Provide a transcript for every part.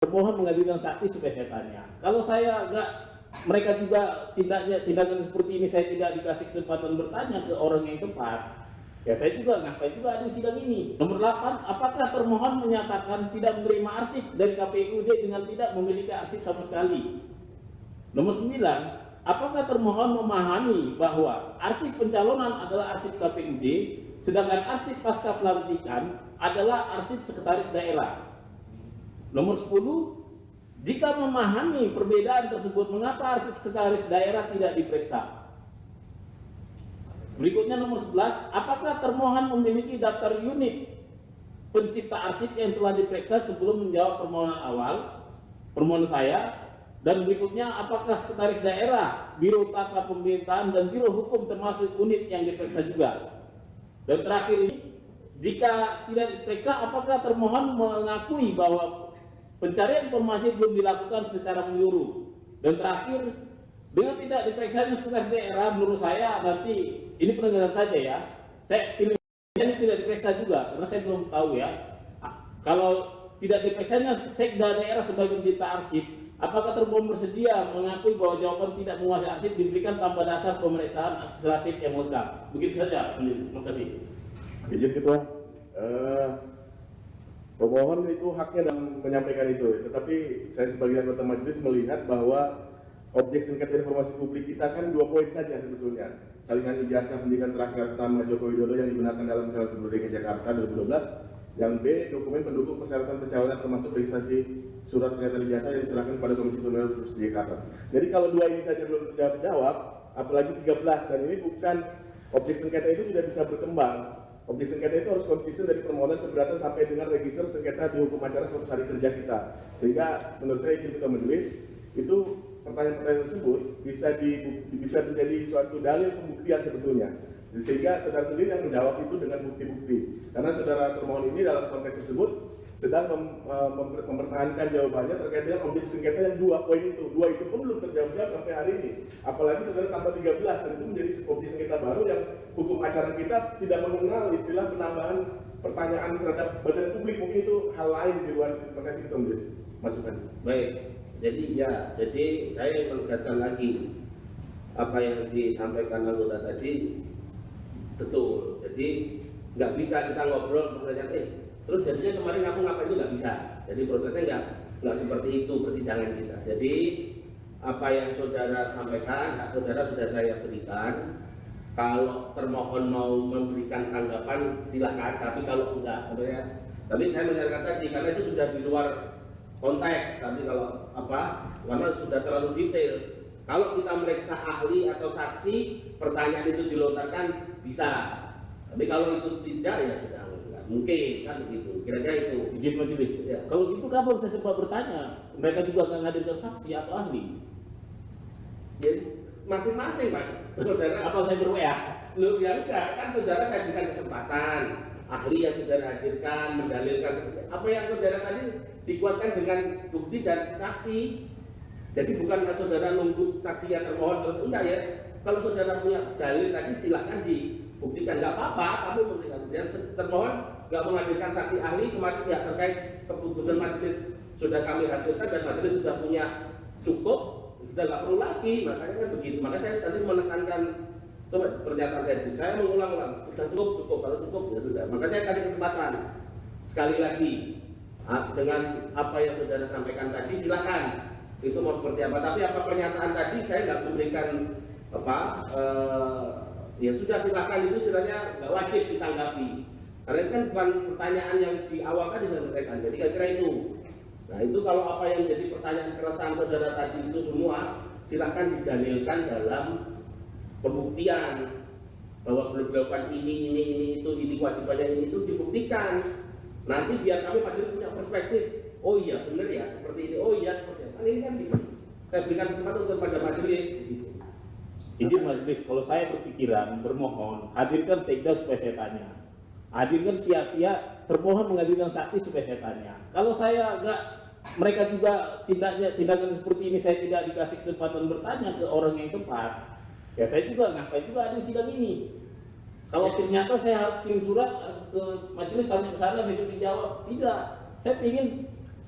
Termohon menghadirkan saksi supaya saya tanya. Kalau saya nggak, mereka juga tindakan seperti ini, saya tidak dikasih kesempatan bertanya ke orang yang tepat, ya saya juga ngapain juga ada sidang ini. Nomor 8, apakah termohon menyatakan tidak menerima arsip dari KPUD dengan tidak memiliki arsip sama sekali? Nomor 9, apakah termohon memahami bahwa arsip pencalonan adalah arsip KPUD, sedangkan arsip pasca pelantikan adalah arsip sekretaris daerah? Nomor 10, jika memahami perbedaan tersebut, mengapa arsip sekretaris daerah tidak diperiksa? Berikutnya nomor 11, apakah termohon memiliki daftar unit pencipta arsip yang telah diperiksa sebelum menjawab permohonan saya? Dan berikutnya, apakah sekretaris daerah, biro tata pemerintahan, dan biro hukum termasuk unit yang diperiksa juga? Dan terakhir ini, jika tidak diperiksa, apakah termohon mengakui bahwa pencarian informasi belum dilakukan secara menyeluruh? Dan terakhir, dengan tidak diperiksanya sekretaris daerah, menurut saya nanti ini penegasan saja ya. Saya pilih ini tidak diperiksa juga karena saya belum tahu ya. Kalau tidak diperiksanya sekda daerah sebagai pencipta arsip, apakah termohon bersedia mengakui bahwa jawaban tidak menguasai arsip diberikan tanpa dasar pemeriksaan administratif yang lengkap? Begitu saja. Terima kasih. Izin Ketua. Pemohon itu haknya dalam menyampaikan itu, tetapi saya sebagai anggota majelis melihat bahwa objek sengketa informasi publik kita kan 2 poin saja sebetulnya. Salinan ijazah pendidikan terakhir atas nama Joko Widodo yang digunakan dalam calon gubernur DKI Jakarta 2012. Yang B, dokumen pendukung persyaratan pencalonan termasuk registrasi surat pernyataan ijazah yang diserahkan pada Komisi Pemilihan Provinsi Jakarta. Jadi kalau 2 ini saja belum terjawab, apalagi 13, dan ini bukan objek sengketa itu tidak bisa berkembang. Objek sengketa itu harus konsisten dari permohonan keberatan sampai dengan register sengketa di hukum acara 100 hari kerja kita. Sehingga menurut saya izin ketua majelis itu pertanyaan-pertanyaan tersebut bisa menjadi suatu dalil pembuktian sebetulnya. Sehingga saudara sendiri yang menjawab itu dengan bukti-bukti. Karena saudara termohon ini dalam konteks tersebut sedang mempertahankan jawabannya terkait dengan objek sengketa yang 2 poin itu. 2 itu pun belum terjawab sampai hari ini. Apalagi saudara tambah 13, dan itu menjadi objek sengketa baru yang hukum acara kita tidak mengenal istilah penambahan pertanyaan terhadap badan publik. Mungkin itu hal lain di luar. Terima kasih Ketua Majelis. Masukan. Baik, jadi saya menegaskan lagi apa yang disampaikan anggota tadi betul. Jadi nggak bisa kita ngobrol pertanyaan terus jadinya kemarin aku ngapain, itu nggak bisa. Jadi prosesnya nggak seperti itu persidangan kita. Jadi apa yang saudara sampaikan, hak saudara sudah saya berikan. Kalau termohon mau memberikan tanggapan silahkan, tapi kalau enggak, tapi saya menyarankan tadi karena itu sudah di luar konteks. Tapi kalau karena sudah terlalu detail. Kalau kita meriksa ahli atau saksi, pertanyaan itu dilontarkan bisa. Tapi kalau itu tidak, ya sudah nggak mungkin kan begitu. Kira-kira itu. Izin majelis. Ya. Kalau gitu kapan saya sempat bertanya? Mereka juga akan hadirkan saksi atau ahli? Jadi masing-masing Pak. Saudara apa saya ber-WA? Lu ya enggak, kan saudara saya berikan kesempatan. Ahli yang saudara hadirkan, mendalilkan apa yang saudara tadi dikuatkan dengan bukti dan saksi. Jadi bukan saudara nunggu saksi yang termohon terus, enggak ya. Kalau saudara punya dalil tadi silakan dibuktikan, nggak apa-apa. Kamu memberikan yang termohon nggak menghadirkan saksi ahli, kemarin pihak terkait keputusan majelis sudah kami hasilkan dan majelis sudah punya cukup, sudah nggak perlu lagi. Makanya kan begitu. Maka saya tadi menekankan pernyataan saya mengulang-ulang, sudah cukup. Kalau cukup ya sudah. Maka saya kasih kesempatan sekali lagi dengan apa yang saudara sampaikan tadi, silakan. Itu mau seperti apa? Tapi apa pernyataan tadi saya nggak memberikan ya sudah silakan, itu istilahnya nggak wajib ditanggapi. Karena itu kan bukan pertanyaan yang di awal tadi saya sampaikan. Jadi kira-kira itu. Nah itu kalau apa yang jadi pertanyaan keresahan saudara tadi itu semua silakan didalilkan dalam pembuktian bahwa belum dilakukan ini kewajibannya ini itu dibuktikan. Nanti biar kami majelis punya perspektif. Oh iya benar ya seperti ini. Oh iya seperti ini. Kan ini kan gitu. Saya berikan kesempatan untuk pada majelis. Gitu. Izin majelis, kalau saya berpikiran bermohon hadirkan sekda supaya saya tanya. Hadirkan pihak-pihak termohon menghadirkan saksi supaya saya tanya. Kalau saya nggak, mereka juga tindakan seperti ini, saya tidak dikasih kesempatan bertanya ke orang yang tepat, ya saya juga ngapain juga ada sidang ini. Kalau ternyata saya harus kirim surat ke majelis tanya ke sana besok dijawab, tidak. Saya ingin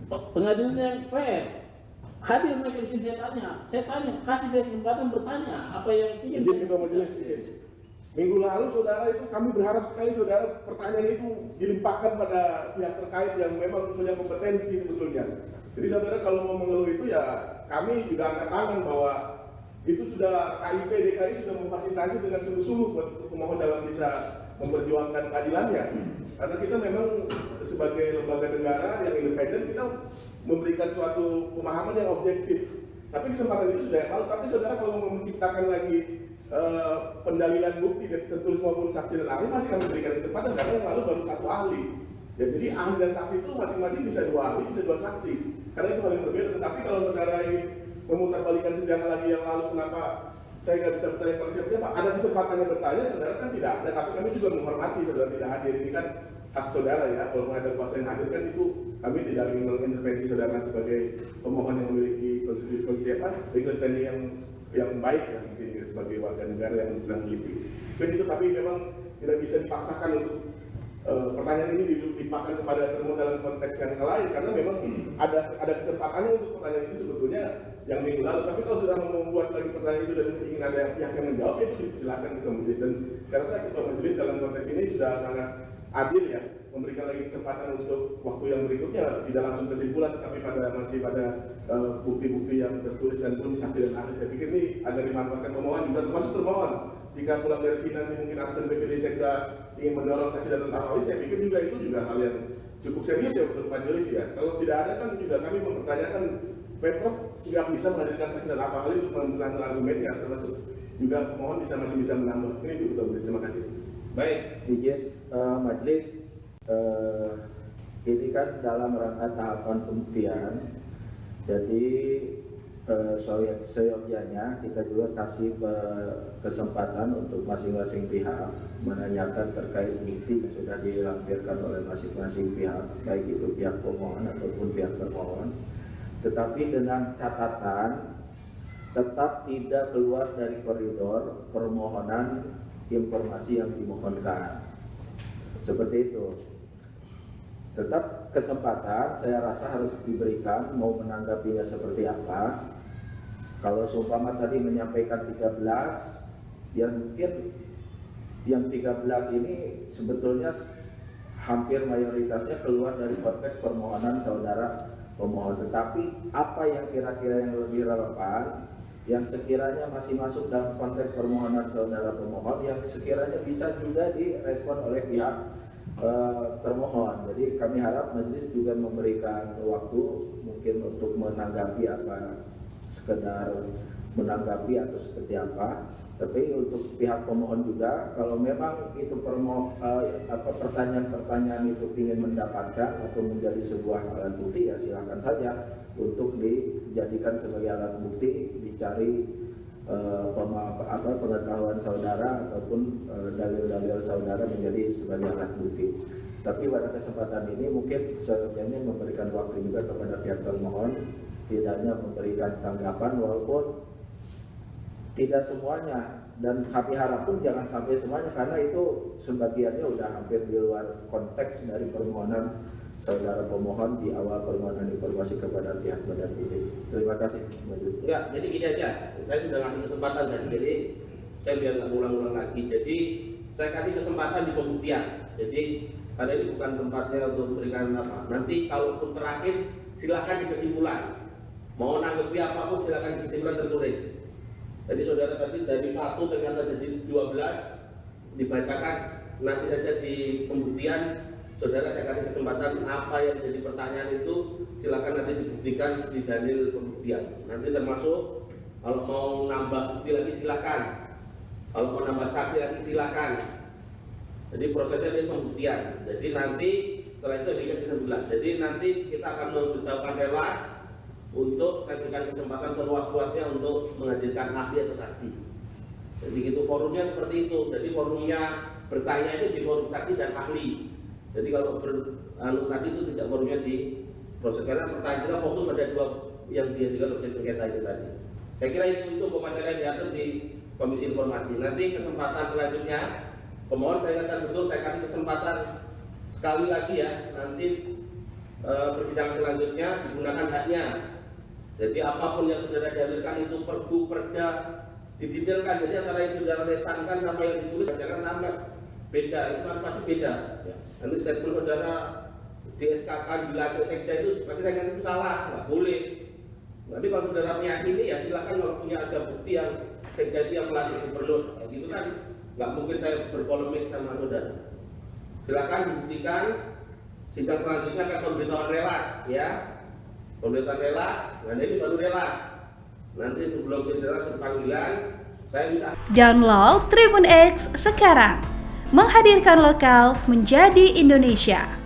pengadilan yang fair. Hadir mereka di sini, saya tanya, kasih saya kesempatan bertanya apa yang ingin. Izin ketua majelis. Minggu lalu saudara itu kami berharap sekali saudara pertanyaan itu dilimpahkan pada pihak terkait yang memang punya kompetensi sebetulnya. Jadi saudara kalau mau mengeluh itu ya kami juga angkat tangan bahwa itu sudah KIP DKI sudah memfasilitasi dengan sungguh-sungguh buat pemohon dalam bisa memperjuangkan keadilannya. Karena kita memang sebagai lembaga negara yang independen kita memberikan suatu pemahaman yang objektif. Tapi kesempatan itu sudah lalu. Tapi saudara kalau mau menciptakan lagi pendalilan bukti tertulis maupun saksi dan ahli masih kami berikan kesempatan karena yang lalu baru satu ahli. Ya, jadi ahli dan saksi itu masing-masing bisa dua ahli, bisa dua saksi. Karena itu hal yang berbeda. Tetapi kalau saudara ini memutarbalikkan sejarah lagi yang lalu, kenapa saya nggak bisa bertanya kepada siapa-siapa? Ada kesempatannya bertanya, saudara kan tidak ada. Tapi kami juga menghormati saudara tidak hadir. Ini kan hak saudara ya. Walaupun ada kuasa yang hadir kan itu kami tidak ingin mengintervensi saudara sebagai pemohon yang memiliki legal standing yang baik ya di sini sebagai warga negara yang sedang meneliti. Itu tapi memang tidak bisa dipaksakan untuk pertanyaan ini dilimpahkan kepada termohon dalam konteks yang lain karena memang ada kesempatannya untuk pertanyaan ini sebetulnya yang minggu lalu. Tapi kalau sudah membuat lagi pertanyaan itu dan ingin ada pihak yang menjawab itu silakan ketua majelis. Dan saya rasa ketua majelis dalam konteks ini sudah sangat adil ya, memberikan lagi kesempatan untuk waktu yang berikutnya tidak langsung kesimpulan tetapi masih pada bukti-bukti yang tertulis dan belum saksi dan ahli. Saya pikir ini agar dimanfaatkan pemohon juga termasuk termohon jika pulang dari sini nanti mungkin atasan BPD Sekda ingin mendorong saksi dan ahli, saya pikir juga itu juga hal yang cukup serius ya untuk majelis ya. Kalau tidak ada kan juga kami mempertanyakan Pemprov nggak bisa menghadirkan saksi dan ahli untuk menentukan argumennya, termasuk juga pemohon masih bisa menambah. Ini itu betul. Terima kasih. Baik, izin majelis, ini kan dalam rangka tahapan pembuktian, jadi seyogyanya kita juga kasih kesempatan untuk masing-masing pihak menanyakan terkait bukti yang sudah dilampirkan oleh masing-masing pihak, baik itu pihak pemohon ataupun pihak termohon, tetapi dengan catatan tetap tidak keluar dari koridor permohonan informasi yang dimohonkan. Seperti itu. Tetap kesempatan saya rasa harus diberikan, mau menanggapinya seperti apa. Kalau seumpama tadi menyampaikan 13, yang mungkin yang 13 ini sebetulnya hampir mayoritasnya keluar dari konteks permohonan saudara pemohon. Tetapi apa yang kira-kira yang lebih relevan, yang sekiranya masih masuk dalam konteks permohonan saudara pemohon, yang sekiranya bisa juga direspon oleh pihak termohon. Jadi kami harap majelis juga memberikan waktu mungkin untuk menanggapi apa, sekedar menanggapi atau seperti apa. Tapi untuk pihak pemohon juga, kalau memang itu pertanyaan-pertanyaan itu ingin mendapatkan atau menjadi sebuah alat bukti, ya silakan saja untuk dijadikan sebagai alat bukti, dicari pengetahuan saudara ataupun dalil-dalil saudara menjadi sebagai alat bukti. Tapi pada kesempatan ini mungkin sebenarnya memberikan waktu juga kepada pihak termohon, setidaknya memberikan tanggapan walaupun tidak semuanya, dan kami harap pun jangan sampai semuanya karena itu sebagiannya udah hampir di luar konteks dari permohonan saudara pemohon di awal permohonan informasi kepada pihak badan publik. Terima kasih. Ya, jadi gini aja, saya sudah ngasih kesempatan tadi, jadi saya biar nggak ulang-ulang lagi. Jadi saya kasih kesempatan di pembuktian. Jadi karena ini bukan tempatnya untuk memberikan apa. Nanti kalaupun terakhir silakan di kesimpulan. Mau nanggapi apapun silakan di kesimpulan tertulis. Jadi saudara tadi dari 1 ternyata jadi 12 dibacakan nanti saja di pembuktian. Saudara saya kasih kesempatan apa yang jadi pertanyaan itu silakan nanti dibuktikan di dalil pembuktian. Nanti termasuk kalau mau nambah bukti lagi silakan. Kalau mau nambah saksi lagi silakan. Jadi prosesnya ini pembuktian. Jadi nanti setelah itu jika kesimpulan. Jadi nanti kita akan memberitahukan relas untuk memberikan kesempatan seluas-luasnya untuk menghadirkan ahli atau saksi. Jadi itu forumnya seperti itu. Jadi forumnya bertanya itu di forum saksi dan ahli. Jadi kalau tadi itu tidak forumnya di proses, karena pertanyaan kita fokus pada dua yang diajukan objek sengketa itu tadi. Saya kira itu pemaparan diatur di Komisi Informasi. Nanti kesempatan selanjutnya pemohon saya katakan betul, saya kasih kesempatan sekali lagi ya, nanti persidangan selanjutnya digunakan haknya. Jadi apapun yang saudara dalilkan itu perbu, perda, didetailkan. Jadi antara yang saudara lesankan sama yang ditulis jangan sama, beda, itu kan pasti beda. Ya. Nanti statement saudara di SK-kan dilantik sekda itu berarti saya itu salah, nggak boleh. Nanti kalau saudara meyakini ya silakan, kalau punya ada bukti yang sekda itu yang melantik gubernur, ya, gitu kan nggak mungkin saya berpolemik sama saudara. Silakan dibuktikan. Sidang selanjutnya akan pemberitahuan relas, ya. Pemberitahuan relas, nah ini baru relas. Nanti sebelum saudara panggilan, saya minta. Download Tribun X sekarang, menghadirkan lokal menjadi Indonesia.